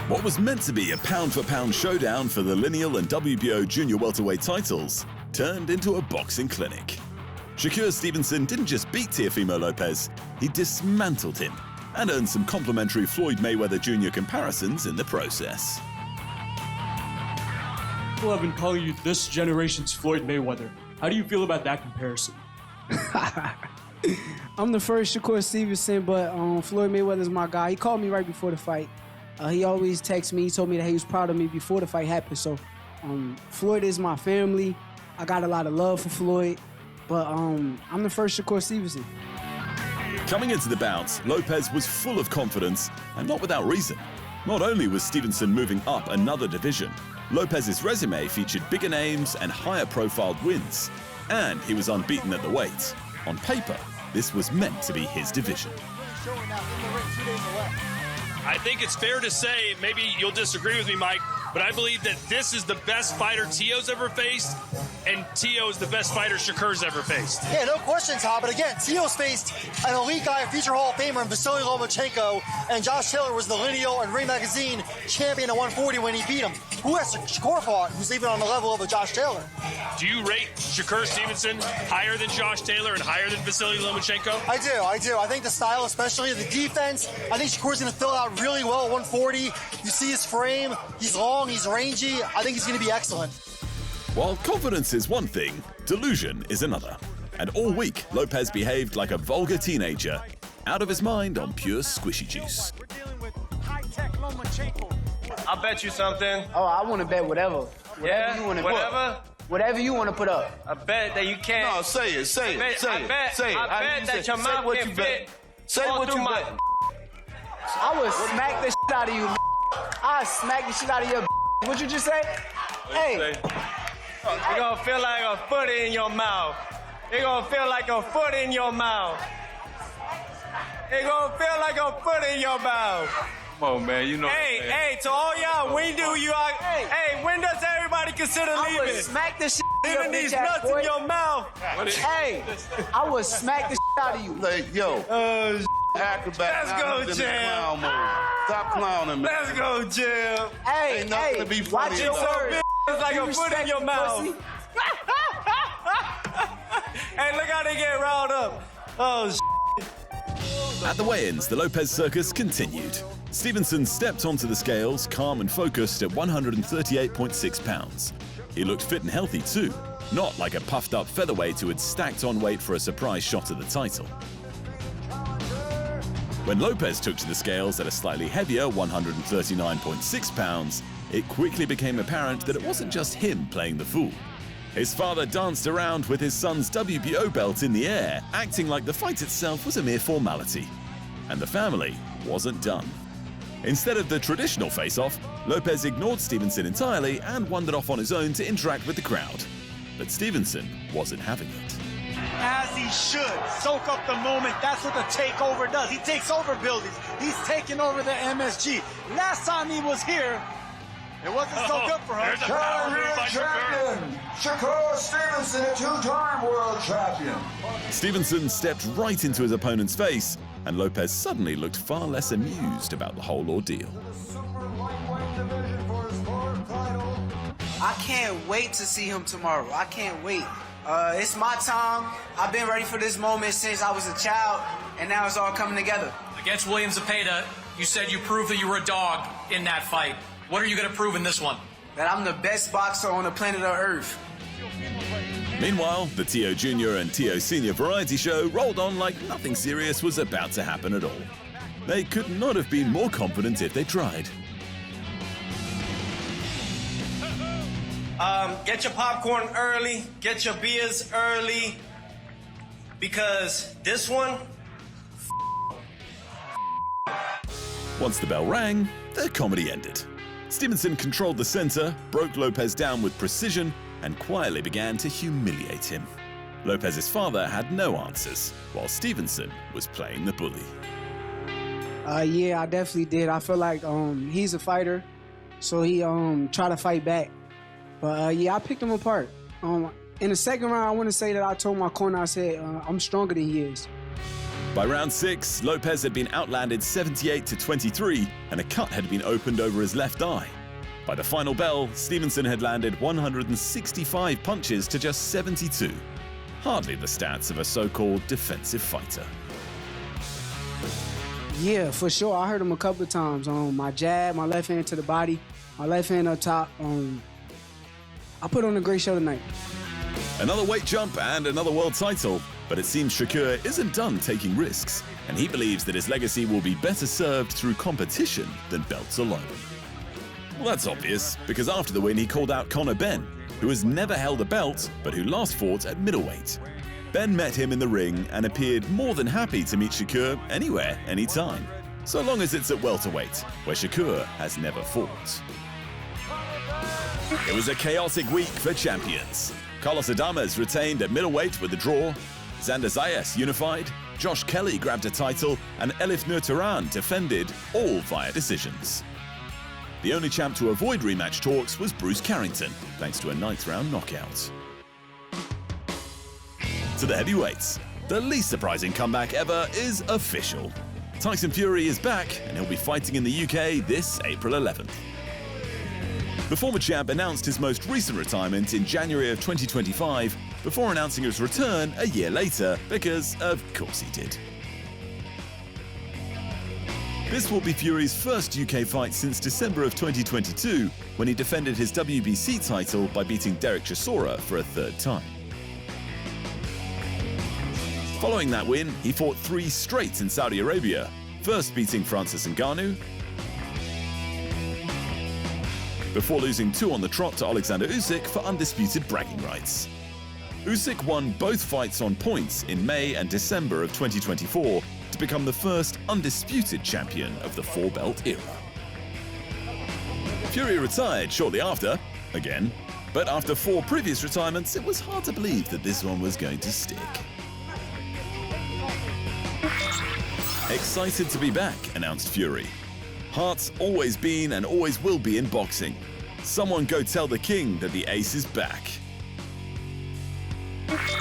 What was meant to be a pound-for-pound showdown for the lineal and WBO junior welterweight titles turned into a boxing clinic. Shakur Stevenson didn't just beat Teofimo Lopez, he dismantled him and earned some complimentary Floyd Mayweather Jr. comparisons in the process. People have been calling you this generation's Floyd Mayweather. How do you feel about that comparison? I'm the first Shakur Stevenson, but Floyd Mayweather's my guy. He called me right before the fight. He always texts me. He told me that he was proud of me before the fight happened. So Floyd is my family. I got a lot of love for Floyd, but I'm the first Shakur Stevenson. Coming into the bouts, Lopez was full of confidence, and not without reason. Not only was Stevenson moving up another division, Lopez's resume featured bigger names and higher profiled wins, and he was unbeaten at the weight. On paper, this was meant to be his division. I think it's fair to say, maybe you'll disagree with me, Mike, but I believe that this is the best fighter Teo's ever faced, and Teo is the best fighter Shakur's ever faced. Yeah, no question, Tom. But again, Teo's faced an elite guy, a future Hall of Famer in Vasily Lomachenko, and Josh Taylor was the lineal and Ring Magazine champion at 140 when he beat him. Who has Shakur fought who's even on the level of a Josh Taylor? Do you rate Shakur Stevenson higher than Josh Taylor and higher than Vasily Lomachenko? I do. I think the style, especially the defense, I think Shakur's going to fill out really well at 140. You see his frame. He's long. He's rangy. I think he's going to be excellent. While confidence is one thing, delusion is another. And all week, Lopez behaved like a vulgar teenager, out of his mind on pure squishy juice. We're dealing with high-tech Lomachenko. I'll bet you something. Oh, I want to bet whatever. Yeah, you want to whatever? Whatever you want to put up. I bet that you can't. No, say it, say it, say it. I bet that your mouth can fit. Say what you bet. I would smack the shit out of you. I smack the shit out of your. What'd you just say? Hey. You're gonna feel like a foot in your mouth. You're gonna feel like a foot in your mouth. You're gonna feel like a foot in your mouth. Come on, man, you know. Hey, to all y'all, when does everybody consider leaving? I would smack the shit out of Leaving your these bitch ass, nuts boy. in your mouth. Hey, I would smack the shit out of you. Like, yo, acrobat. Let's go, Jam. Stop clowning, man. Let's go, Jim. Hey, Ain't nothing to be funny watch your about. words. It's like You a foot in respect your the mouth. pussy? Hey, look how they get riled up. Oh, At the weigh-ins, the Lopez circus continued. Stevenson stepped onto the scales, calm and focused at 138.6 pounds. He looked fit and healthy too, not like a puffed-up featherweight who had stacked on weight for a surprise shot at the title. When Lopez took to the scales at a slightly heavier 139.6 pounds, it quickly became apparent that it wasn't just him playing the fool. His father danced around with his son's WBO belt in the air, acting like the fight itself was a mere formality. And the family wasn't done. Instead of the traditional face-off, Lopez ignored Stevenson entirely and wandered off on his own to interact with the crowd. But Stevenson wasn't having it. As he should. Soak up the moment. That's what the takeover does. He takes over buildings. He's taking over the MSG. Last time he was here, it wasn't so good for him. There's a power move by Shakur. Shakur Stevenson, a two-time world champion. Stevenson stepped right into his opponent's face, and Lopez suddenly looked far less amused about the whole ordeal. I can't wait to see him tomorrow. I can't wait. It's my time. I've been ready for this moment since I was a child, and now it's all coming together. Against William Zepeda, you said you proved that you were a dog in that fight. What are you going to prove in this one? That I'm the best boxer on the planet of Earth. Meanwhile, the Teo Jr. and Teo Sr. variety show rolled on like nothing serious was about to happen at all. They could not have been more confident if they tried. Get your popcorn early, get your beers early, because this one. Once the bell rang, the comedy ended. Stevenson controlled the center, broke Lopez down with precision, and quietly began to humiliate him. Lopez's father had no answers, while Stevenson was playing the bully. Yeah, I definitely did. I feel like he's a fighter, so he tried to fight back. But yeah, I picked him apart. In the second round, I want to say that I told my corner, I said, I'm stronger than he is. By round 6, Lopez had been outlanded 78-23, and a cut had been opened over his left eye. By the final bell, Stevenson had landed 165 punches to just 72. Hardly the stats of a so-called defensive fighter. Yeah, for sure. I heard him a couple of times. My jab, my left hand to the body, my left hand up top. I put on a great show tonight. Another weight jump and another world title, but it seems Shakur isn't done taking risks, and he believes that his legacy will be better served through competition than belts alone. Well, that's obvious, because after the win he called out Conor Benn, who has never held a belt, but who last fought at middleweight. Benn met him in the ring and appeared more than happy to meet Shakur anywhere, anytime, so long as it's at welterweight, where Shakur has never fought. It was a chaotic week for champions. Carlos Adames retained at middleweight with a draw, Xander Zayas unified, Josh Kelly grabbed a title, and Elif Nurtaran defended, all via decisions. The only champ to avoid rematch talks was Bruce Carrington, thanks to a 9th round knockout. To the heavyweights, the least surprising comeback ever is official. Tyson Fury is back, and he'll be fighting in the UK this April 11th. The former champ announced his most recent retirement in January of 2025 before announcing his return a year later, because of course he did. This will be Fury's first UK fight since December of 2022, when he defended his WBC title by beating Derek Chisora for a 3rd time. Following that win, he fought 3 straight in Saudi Arabia, first beating Francis Ngannou, before losing 2 on the trot to Alexander Usyk for undisputed bragging rights. Usyk won both fights on points in May and December of 2024 to become the first undisputed champion of the 4-belt era. Fury retired shortly after, again, but after 4 previous retirements, it was hard to believe that this one was going to stick. Excited to be back, announced Fury. Heart's always been and always will be in boxing. Someone go tell the king that the ace is back.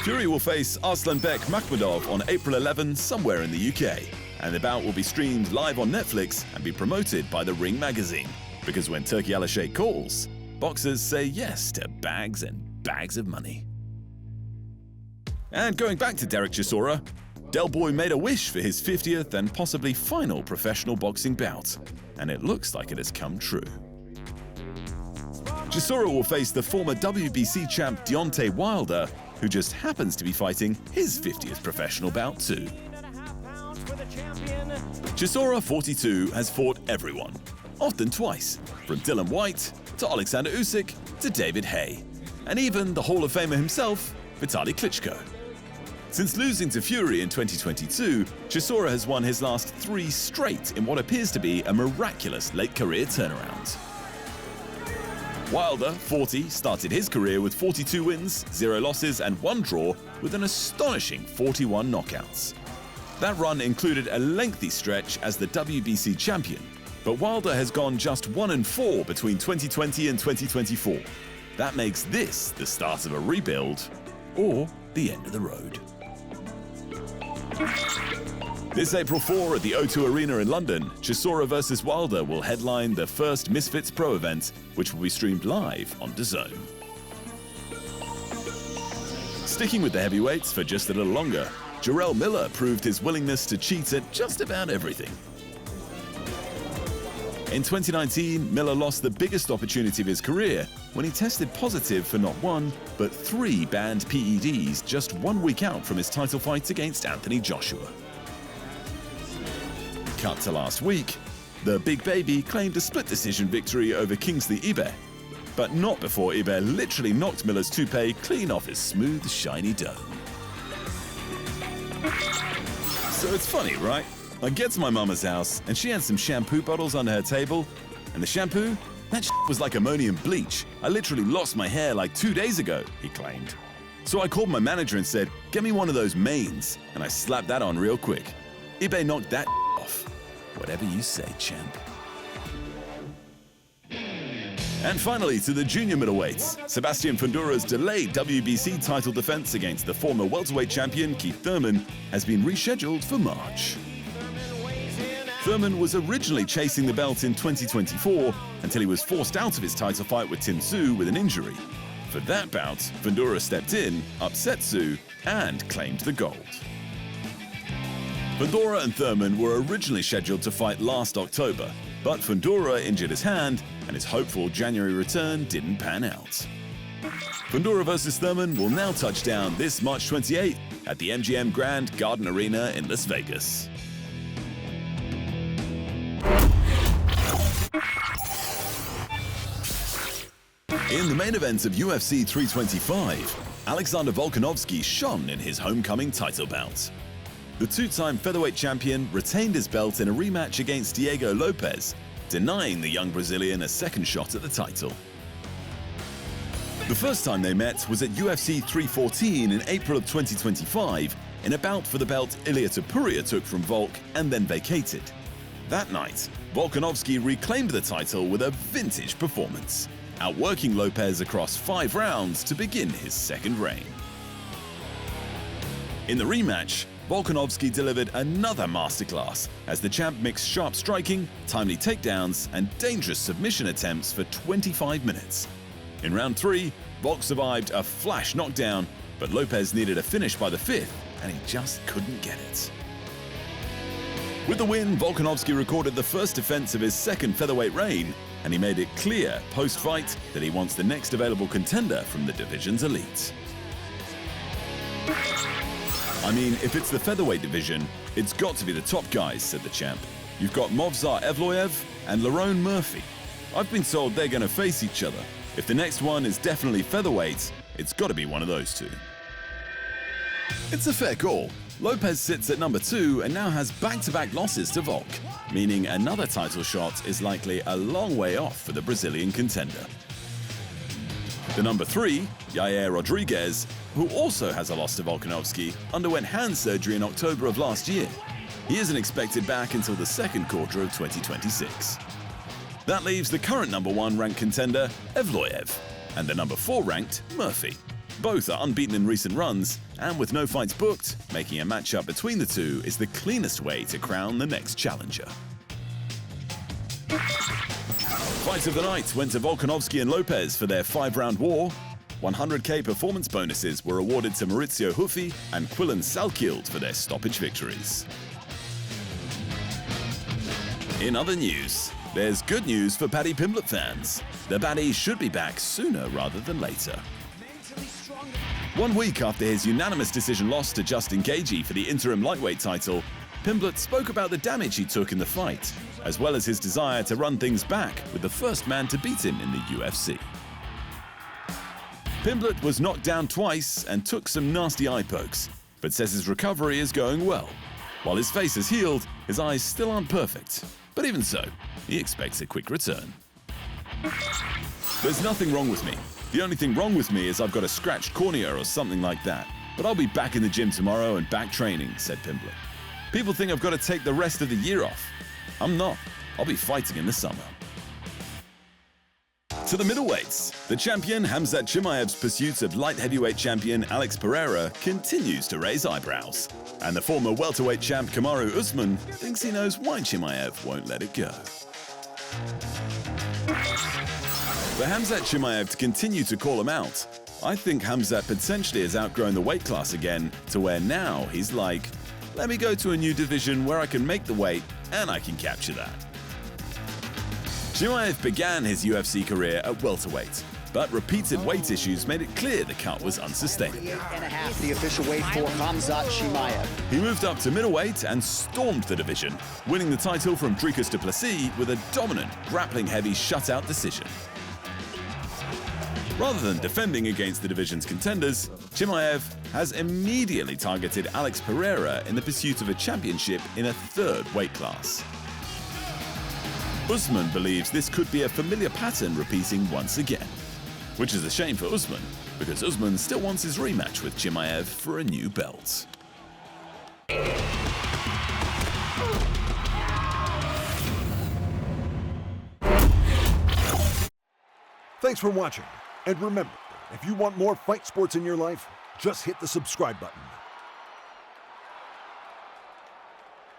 Fury will face Arslanbek Makhmudov on April 11 somewhere in the UK, and the bout will be streamed live on Netflix and be promoted by the Ring magazine, because when Turki Al-Sheikh calls, boxers say yes to bags and bags of money. And going back to Derek Chisora, Del Boy made a wish for his 50th and possibly final professional boxing bout, and it looks like it has come true. Chisora will face the former WBC champ Deontay Wilder, who just happens to be fighting his 50th professional bout too. Chisora, 42, has fought everyone, often twice, from Dylan White to Alexander Usyk to David Haye, and even the Hall of Famer himself, Vitaly Klitschko. Since losing to Fury in 2022, Chisora has won his last 3 straight in what appears to be a miraculous late career turnaround. Wilder, 40, started his career with 42 wins, 0 losses and 1 draw, with an astonishing 41 knockouts. That run included a lengthy stretch as the WBC champion, but Wilder has gone just 1-4 between 2020 and 2024. That makes this the start of a rebuild, or the end of the road. This April 4 at the O2 Arena in London, Chisora vs Wilder will headline the first Misfits Pro event, which will be streamed live on DAZN. Sticking with the heavyweights for just a little longer, Jarrell Miller proved his willingness to cheat at just about everything. In 2019, Miller lost the biggest opportunity of his career when he tested positive for not 1, but 3 banned PEDs just 1 week out from his title fight against Anthony Joshua. Cut to last week, the big baby claimed a split decision victory over Kingsley Ibe, but not before Ibe literally knocked Miller's toupee clean off his smooth, shiny dome. So it's funny, right? I get to my mama's house, and she had some shampoo bottles under her table, and the shampoo? That shit was like ammonium bleach. I literally lost my hair like 2 days ago, he claimed. So I called my manager and said, get me one of those mains, and I slapped that on real quick. Ibe knocked that off. Whatever you say, champ. And finally, to the junior middleweights. Sebastian Fundora's delayed WBC title defense against the former welterweight champion Keith Thurman has been rescheduled for March. Thurman was originally chasing the belt in 2024 until he was forced out of his title fight with Tim Tszyu with an injury. For that bout, Fundora stepped in, upset Tszyu, and claimed the gold. Fundora and Thurman were originally scheduled to fight last October, but Fundora injured his hand, and his hopeful January return didn't pan out. Fundora vs. Thurman will now touch down this March 28th at the MGM Grand Garden Arena in Las Vegas. In the main event of UFC 325, Alexander Volkanovski shone in his homecoming title bout. The two-time featherweight champion retained his belt in a rematch against Diego Lopes, denying the young Brazilian a second shot at the title. The first time they met was at UFC 314 in April of 2025 in a bout for the belt Ilia Topuria took from Volk and then vacated. That night, Volkanovski reclaimed the title with a vintage performance, outworking Lopez across 5 rounds to begin his second reign. In the rematch, Volkanovski delivered another masterclass as the champ mixed sharp striking, timely takedowns, and dangerous submission attempts for 25 minutes. In round 3, Volk survived a flash knockdown, but Lopez needed a finish by the 5th, and he just couldn't get it. With the win, Volkanovski recorded the first defense of his second featherweight reign, and he made it clear post-fight that he wants the next available contender from the division's elite. I mean, if it's the featherweight division, it's got to be the top guys, said the champ. You've got Movsar Evloev and Lerone Murphy. I've been told they're going to face each other. If the next one is definitely featherweight, it's got to be one of those two. It's a fair call. Lopez sits at number 2 and now has back-to-back losses to Volk, meaning another title shot is likely a long way off for the Brazilian contender. The number 3, Yair Rodriguez, who also has a loss to Volkanovski, underwent hand surgery in October of last year. He isn't expected back until the second quarter of 2026. That leaves the current number 1 ranked contender, Evloev, and the number 4 ranked, Murphy. Both are unbeaten in recent runs, and with no fights booked, making a matchup between the two is the cleanest way to crown the next challenger. Fight of the night went to Volkanovski and Lopez for their 5-round war. 100k performance bonuses were awarded to Maurizio Huffi and Quillan Salkield for their stoppage victories. In other news, there's good news for Paddy Pimblett fans. The baddie should be back sooner rather than later. 1 week after his unanimous decision loss to Justin Gaethje for the interim lightweight title, Pimblett spoke about the damage he took in the fight, as well as his desire to run things back with the first man to beat him in the UFC. Pimblett was knocked down twice and took some nasty eye pokes, but says his recovery is going well. While his face has healed, his eyes still aren't perfect, but even so, he expects a quick return. There's nothing wrong with me. The only thing wrong with me is I've got a scratched cornea or something like that. But I'll be back in the gym tomorrow and back training, said Pimblett. People think I've got to take the rest of the year off. I'm not. I'll be fighting in the summer. To the middleweights, the champion Khamzat Chimaev's pursuit of light heavyweight champion Alex Pereira continues to raise eyebrows. And the former welterweight champ Kamaru Usman thinks he knows why Chimaev won't let it go. For Khamzat Chimaev to continue to call him out, I think Khamzat potentially has outgrown the weight class again to where now he's like, let me go to a new division where I can make the weight and I can capture that. Chimaev began his UFC career at welterweight, but repeated weight issues made it clear the cut was unsustainable. 38.5, the official weight for Khamzat Chimaev. He moved up to middleweight and stormed the division, winning the title from Dricus du Plessis with a dominant, grappling-heavy shutout decision. Rather than defending against the division's contenders, Chimaev has immediately targeted Alex Pereira in the pursuit of a championship in a 3rd weight class. Usman believes this could be a familiar pattern repeating once again, which is a shame for Usman, because Usman still wants his rematch with Chimaev for a new belt. Thanks for watching. And remember, if you want more fight sports in your life, just hit the subscribe button.